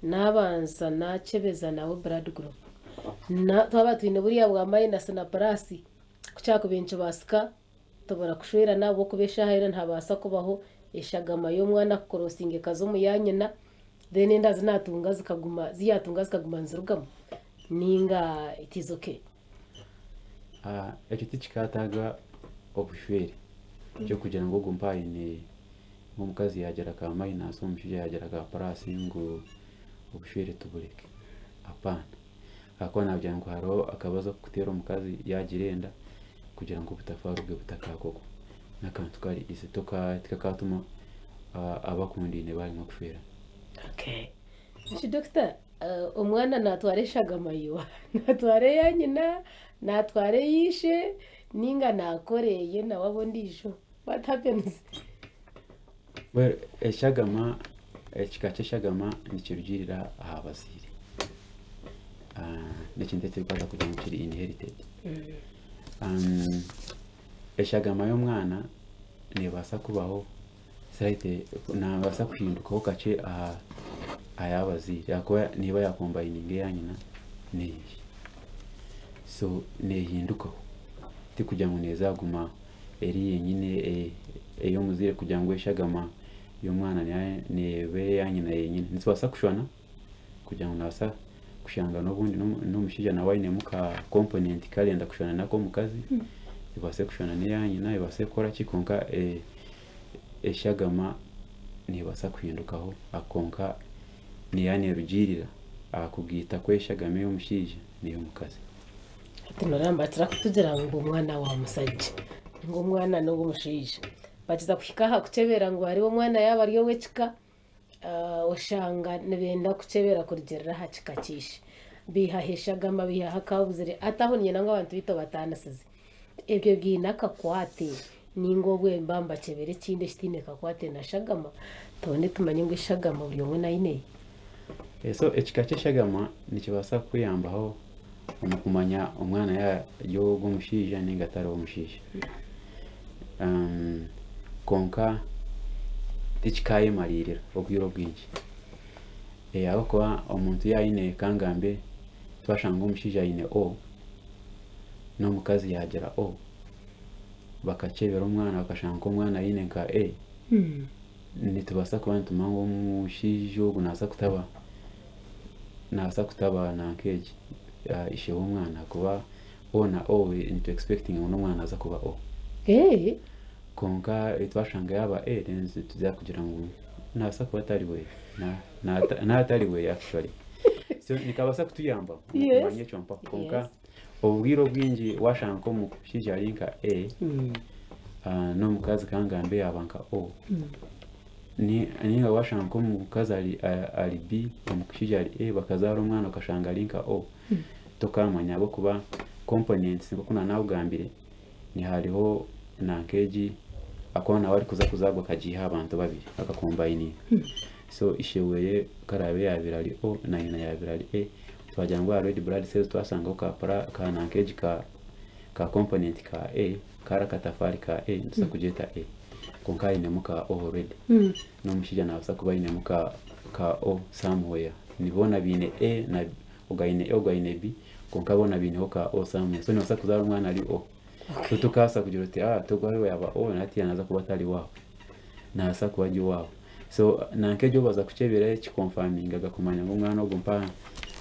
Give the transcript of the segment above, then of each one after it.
nabanza nakebeza nawe blood group na twaba twine buriya bwambaye na Sanaplus kucyako benshi basika tobora kushwera nabo kubesha hera ntabasa kubaho eshagama yo mwana crossing kazo muyanyina then ndazi natunga zikaguma nzirugamo ninga it is okay. Ekiti kikataga obushwere cyo kugira ngo gumpayine nk'umukazi yagera ka minus umushije yagera ka plus ngo ubushwere tubureke apana akona nabyo ngo haro akabazo kutera umukazi yagirenda kugira ngo butafarubwe butakakoko nakantu kari ise toka tikakatuma abakundine bari no kushwera. Okay. Shi doctor umwana natwareshaga mayiwa natware yanyina natware yishe ninga nakoreye na wabondisho what happens? Well, eshagama ekikache shagama nikirugirira abasiri nekindetse kwaza kugira ngo kiri inherited. Eshagama y'umwana nebasa kubaho site nabasa kuhindukaho kace ayabaziri yakoya niba yakombayininge yanyina neyi so nehindukaho ti kugira ngo nezaguma eri yenyine eyo muzire kugira ngo eshagama y'umwana nebe yanyina yenyine nitwasa kushwana kugira ngo nasa kushanga n'ubundi n'umushija na wine muka component kalenda kushwana nako mukazi ibase kushwana ne yanyina ibase kora kikonka eshagama nibasa kuhindukaho akonka ni yani rugirira akugita kweshagame y'umushije niyo mukazi ati noramba turakutugira ngo umwana wa musaje ngo umwana no gumushije bakiza kushikaha kucebera ngo ari umwana yaba ariyo wecika oshanga nebenda kucebera kurigerera hakikakisha bihaheshagama bihahakabuzire ataho nyina ngo abantu bito batanasize ebyo bwinaka kwate ningo gwembamba cebere kinde shitine kakwate na shagama tone tumanye ngo shagama buri umwe nayine. So ekikache shagama nikibasa kuyambaho umukumanya umwana ya yo gumushija ningataro umushija konka tikikaye maririra obwiro bwinji abako omuntu yayine kangambe twashanga umushija yine o no mukazi yagera o bakacebera umwana bakashanga umwana yine nka nitubasa kuba ntumango umushija gunasa kutaba na keji ishe umwana kuba ona into expecting umwana aza kuba konka itwashanga yaba lenze tujya kugira ngo nasa kuba atari we na atari we actually so nikabasa kutuyamba kumanye chompa konka obwiro bwinji washanga ko mushija linka no mukazi kangambe abanka ni washanga ko mukazi ali b mushija ali bakazara umwana ukashanga linka tokamanya abo kuba components ngo kuna nawe ugambire ni hariho na keji akona wari kuzagwa kajiha abantu babiri akakombayini so isheweye karabe yabirali na ina yabirali twajya ngo red blood cells twasanga ko ka na keji ka component ka kara katafari ka ndisa kujeta konka ine muka already no mushija na basa kuba ine muka ka somewhere nibona bine na ugaine b konka bona bine ho ka somewhere so nibasa kuzara umwana ali tukasa kugira uti tugwawe yaba nati yanaza kuba atari wabo nasa kubaji wabo so nankejo baza kucebera kikonfirming agakumanya ngo umwana ogumpa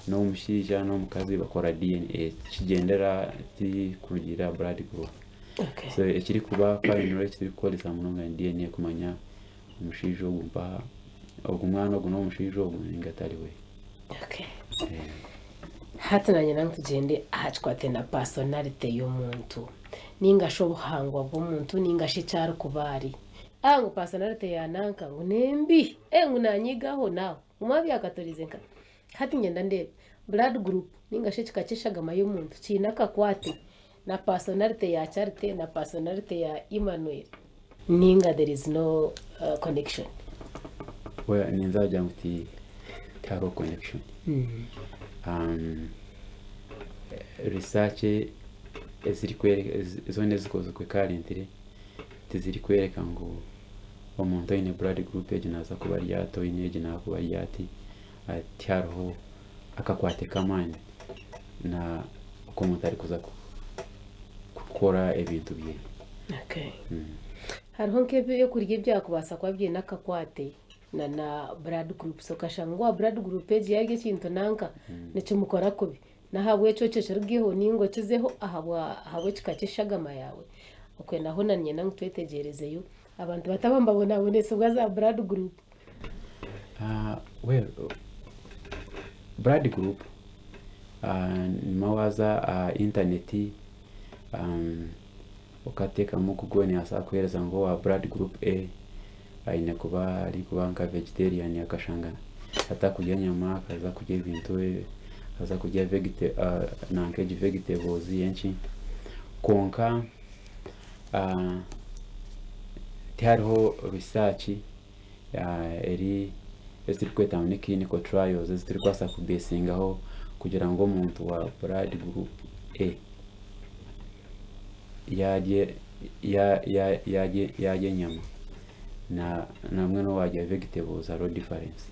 no umushija no mukazi bakora DNA kigendera ti kugira blood group. Okay. So ekiri kuba final kiri kolisa munonga DNA kumanya umushija ogumpa ogumwana oguno umushija oguninga atari we. Okay. Hatananye namutugende ahacwate na personality y'omuntu ninga shobuhangwa bw'omuntu ninga shicyaro kubari angu personality yananka ngo nembi ngunanyigaho nawe umabi akatolize nka hati ngenda ndebe blood group ninga shikakishagama y'omuntu kinaka kwate na personality ya Charity na personality ya Emmanuel ninga there is no connection. Well ninzaja muti taro connection. Research eziri kwereka zone zikoze kwe currently tiziri kwereka ngo omuntu ine blood group ejinaza kuba ryato ine ejina kuba ryati tihariho akakwate k'amaani na uko omuntu arikuza kukora ebintu bye. Okay. Hariho nk'ebyokurya ebyakubaasa kuba byine akakwate na blood groups okashanga wa blood group egi yari ekintu nanka nikimukora kubi nahabwekyo ekyo kirugiho ningo kizeho ahabw'ekika ky'eshagama yawe okwenda ho na nyina ngu twetegerezeyo abantu bataba mbabonabonesibwa za blood group. Well, blood group nimawaza interneti okateekamu Google neebaasa kukuheereza ngu owa blood group A aine kuba arikuba nka vegetarian akashanga atakurya nyama akaza kurya ebintu akaza kurya nanka egi vegetables enki konka tihariho research eri eziturikweta ngu ni clinical trials eziturikwasa kubesingaho kugira ngu omuntu wa blood group A yarye enyama na namwe n'owarya vegetables hariho difference.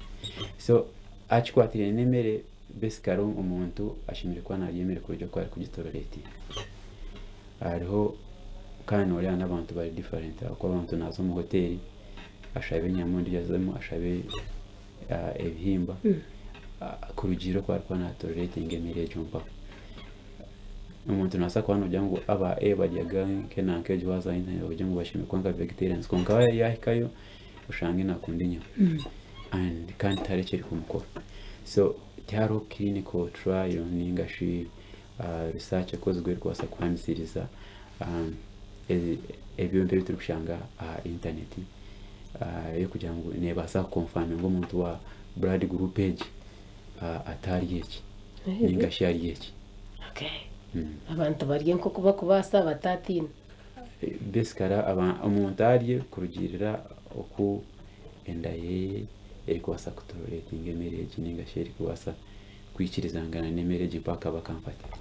So akikwatire n'emere basically omuntu ashemereire kuba narya emere kuruga oku arikugitoleratinga. Hariho kandi noreeba n'abantu bari different ahakuba abantu naaza omu hoteri ashabe enyama ondiijo azemu ashabe ebihimba kurugiirira oku arikuba natoleratinga emere egyo mpaho. Omuntu naasa kuba nogira ngu aba baryaga nk'enanka egi waaza internet ogira ngu bashemereire kuba nka vegetarians konka waaba yahikayo oshange nakunda enyama kandi tihari ekirikumukora. So tihariho clinical trial ningashi research ekozirwe erikubaasa kuhanisiriza ebyombi ebiturikusanga aha internet kugira ngu neebaasa kuconfirm ngu omuntu wa blood group egi atarya eki ningashi arya eki. Abantu barye nk'oku bakubaasa batatiina. Basically omuntu arye kurugiirira oku enda ye erikubaasa kutoleratinga emere egi ningashi erikubaasa kwikirizangana n'emere egi mpaka aba comfortable.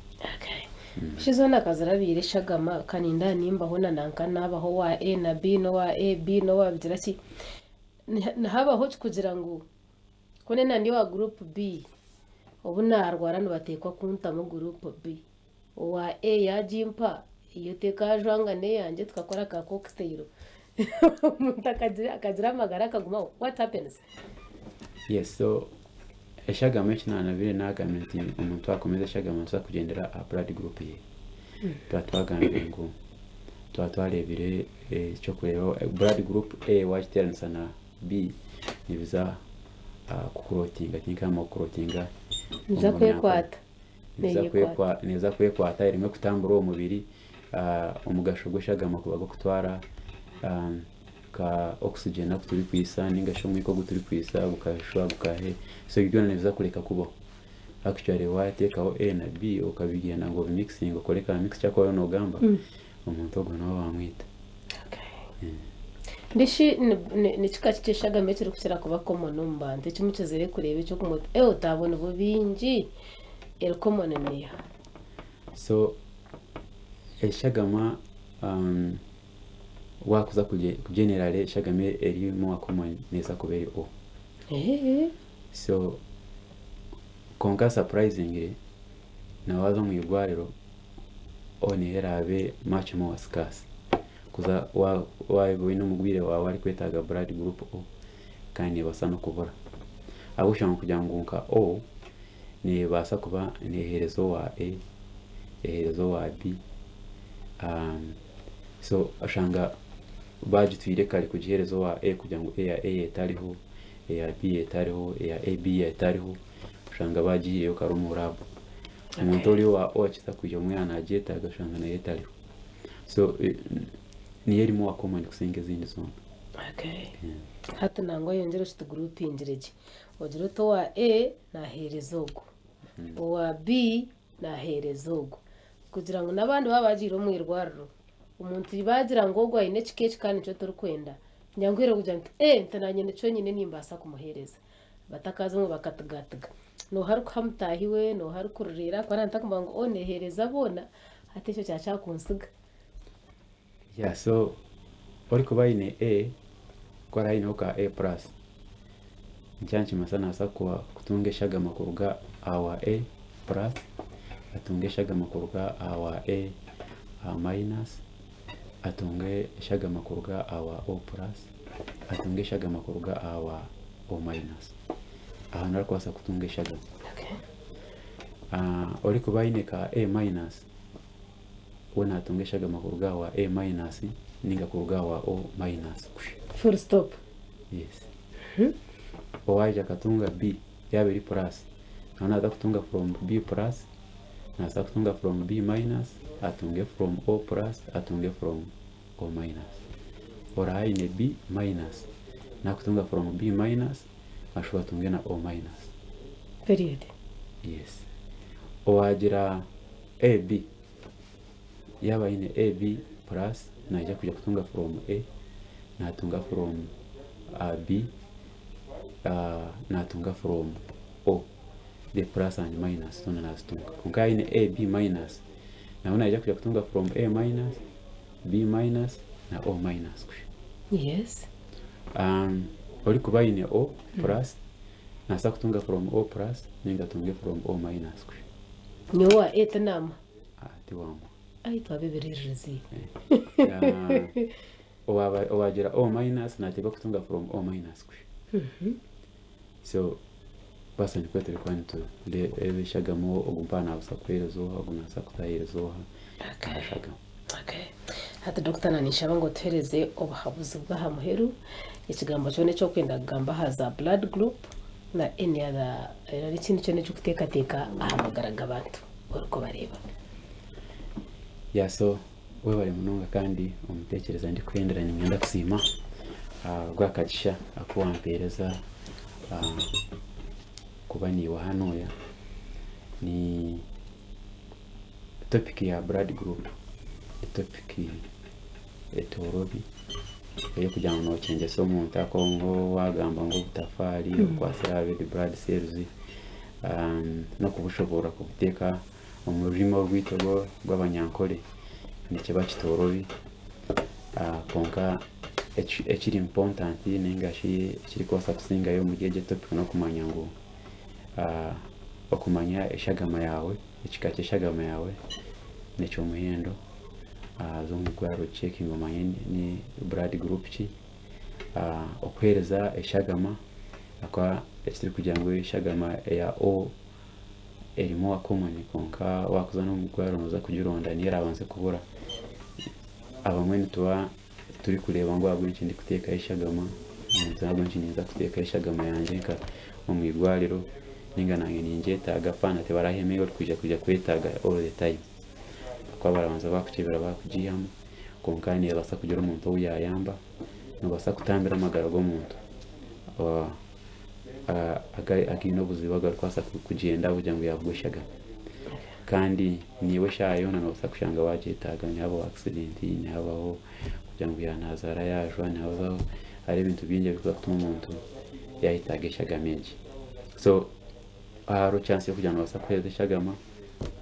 Eshi zoona kazirabiire eshagama kaninda nimbaho na nanka nabaho wa A na B n'owa A B n'owa bigira ki nihabaho kugira ngu kone nandi wa group B obu narwara nibateekwa kuntamu group B owa A yagimpa iyo teeka ajwanga neyange tukakora ka cocktail omuntu akagira amagara akagumaho. What happens? Yes, so eshagama ekinanabire nagambire nti omuntu akomeza eshagama ntuza kugendera aha blood group ye. Tuba twagambire ngu tuba twarebire ekyokureba blood group A wakiteeranisa na B nibiza kukurotinga tinkama kukurotinga niza kwekwata neza kwekwata erimwe kutambura omubiri omugasho gw'eshagama kuba gukutwara ka oxygen aku turi kwisa ningashi omwiko ogu turi kwisa gukashwa gukahe so byona nibiza kureka kubaho. Actually wateekaho A na B okabigenda ngo mixing okore ka mix cyakora nogamba omuntu ogwo nawe wamwita. Ndishi nikika ky'eshagama ekiri kukira kuba common mu bantu ekimukizire kureba ekyo kumuta otabona bubingi eri common niha. So eshagama wakuza kugenerale eshagama eri mu common neza kubera O. So konka surprisingly nawaza mu igwariro O niherabe much more scarce kuza wabona omugwire wawe ari kwetaaga blood group O kandi nebaasa n'okubura abushanga kugira ngu nka O nebaasa kuba nehereza owa A ehereza owa B so ashanga bagitwire kare kugihereza owa A kugira ngu eya A etariho eya B etariho eya AB etariho ashanga bagiyeyo kare mu lab omuntu oli owa O akiza kuya omwana agyetaaga ashanga naye etariho so niyo erimu wa common kusinga ezindi zoona. Hati nangwa yongera okitugroupingire gye ogira oti owa A nahereza ogu owa B nahereza ogu kugira ngu n'abandi baba bagiire omu irwariro omuntu bagira ngu ogu aine ekika eki kandi nikyo turikwenda nyanguhire kugira nti nti nanye nikyo nyine nimbaasa kumuhereza batakaza omwe bakatugatiga nohari kuha mutaahi we nohari kururira kubera ntakumva ngu nehereza boona hati ekyo kyakyakunsiga. So orikuba aine A kora aineho ka A plus ncyanchi masana asa kutunga eshagama kuruga awa A plus atunge eshagama kuruga awa A minus atunge eshagama kuruga awa O plus atunge eshagama kuruga awa O minus ahantu arakwasa kutunga eshagama. Ori kuba ine ka A minus wona atunge eshagama kuruga awa A minus ninga kuruga awa O minus full stop. Yes. Owaja katunga B yabiri plus naona aza kutunga from B plus na aza kutunga from B minus atunge from O plus atunge from O minus. Ora ine B minus na kutunga from B minus ashobora tunge na O minus Period. yes. Owagira AB yaba ine AB plus na ija kuja kutunga from A na atunga from B natunga from O the plus and minus tuna nazitunga kunka ine A B minus naona ija kuja kutunga from A minus B minus na O minus Yes. ori kuba ine O plus nasa kutunga from O plus ninga tunge from O minus Nyowa etanama. Tiwamu Aitwa bibiririzi. owagira O minus na tiba kutunga from O minus so basa ni kwetu kwani tu le shagamo ogumpana abasakwerezo agunasa kutayirezo shagamo. Okay. Hata Dr. Nanisha ngo tuhereze obuhabuzi bw'ahamuheru ikigambo cyone cyo kwenda kugamba haza blood group na any other ari kintu cyone cyo kutekateka ahamagaraga abantu uko bareba. So we bari munonga kandi umutekereza ndi kwenderanya ngenda kusima gwakagisha akuwampereza kuba niwa hanoya ni topic ya blood group topic etorobi yo kugira ngo nocengese omuntu akongo wagamba ngo butafari kwasirabe the blood cells no kubushobora kubuteka umurimo rw'itogo rw'abanyankole nikiba kitorobi konka ekiri important ningashi kiri kwasa kusinga yo mugihe topic no kumanya ngo okumanya eshagama yawe ekikake eshagama yawe necyo muhendo zo mugwaro checking omanye ni blood group ki okwereza eshagama akwa ekiri kugira ngo eshagama ya O erimo akomani konka wakuza no mugwaro noza kugironda ni yarabanze kubura abamwe nitwa turi kureba ngo agwinshi ndi kuteka eshagama umuntu agwinshi niza kuteka eshagama yanje nka mu migwariro ninga nange ninjeta agapana te barahemeye kujya kwetaga all the time kwa barabanza bakukibira bakugiyamo konkani basa kugira umuntu uyayamba no basa kutambira amagara go muntu agino buzibaga kwasa kugenda bujya ngo yabugushaga kandi niwe shayo no basa kushanga wajetaga nyabo accident nyabaho kugira ngo yanazara yajwa nyabaho ari ibintu binje bikatuma umuntu yahitageshaga menshi so haro chance yo kugira ngo basa kweza shagama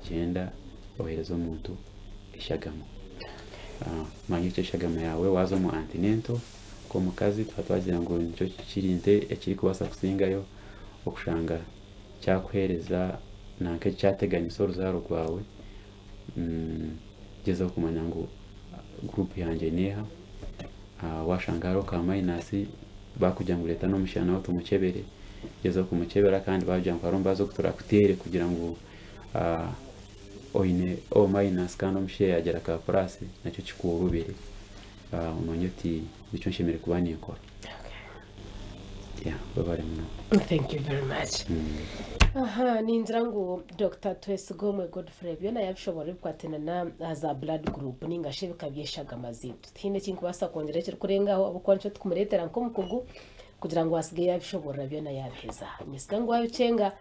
genda ohereza umuntu ishagama manyike shagama yawe wazo mu antinento ko mukazi twatwagira ngo nicyo kirinde ekiri kubasa kusingayo okushanga cyakwereza nanke cyateganya isoro zaro rwawe geza kumanya ngo group yanje neha washangaro ka minus bakujya ngo leta no mushana wato mukebere geza kumukebera kandi bajya ngo arombazo kutura kutere kugira ngo oine O minus kandi mushe yagera ka plus nacyo kikurubere umanyoti bicho nshimire kubani yakora. Babari muno. Thank you very much. Ninzira ngo Dr. Twesigomwe Godfrey byona yabishobora kwatena za blood group ningashe bikabyeshaga mazitu tine kinkubasa kongera cyo kurengaho abukwanco tukumuretera nko mukugu kugira ngo asige yabishobora byona yabiheza nyisiga ngo wabicenga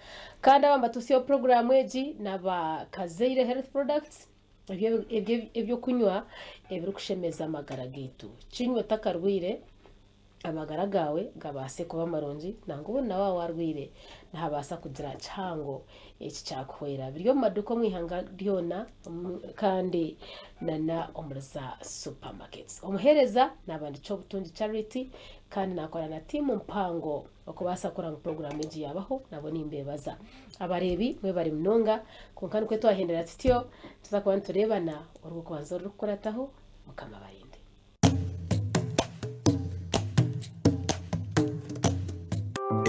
kandi abamba tusiyo program eji naba Kazeire Health Products ebyo kunywa ebiri kushemeza amagara gitu kinywa takarwire amagara gawe gabase kuba marungi nango ubona wa warwire ntabasa kugira cyango iki cyakwera biryo mu maduka mwihanga ryona kandi nana omurza supermarkets omuhereza nabandi cyo butundi charity kandi nakora na team mpango okubasa kuranga program eji yabaho nabo nimbebaza abarebi mwe bari mnonga kunkani kwetu ahendera tityo tuzakuba turebana uruko kubanza rukorataho mukama barinde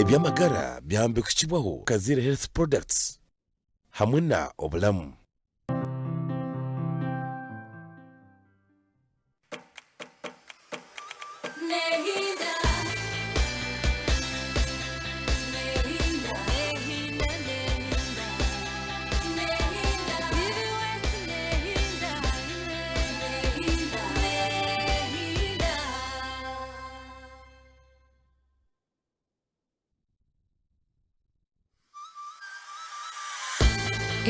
ebyamagara byambe kukibaho Kazire Health Products hamwe na obulamu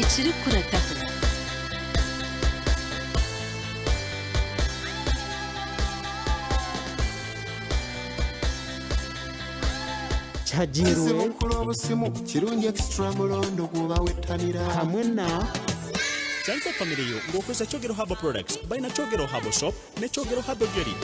ekiri kurataho kyajiirwe obusimu kirungi extra mulondo kuba wettanira hamwe na Chanza Family yo ng'okozesa Kyogero Herbal Products balina Kyogero Herbal Soap ne Kyogero Herbal Jelly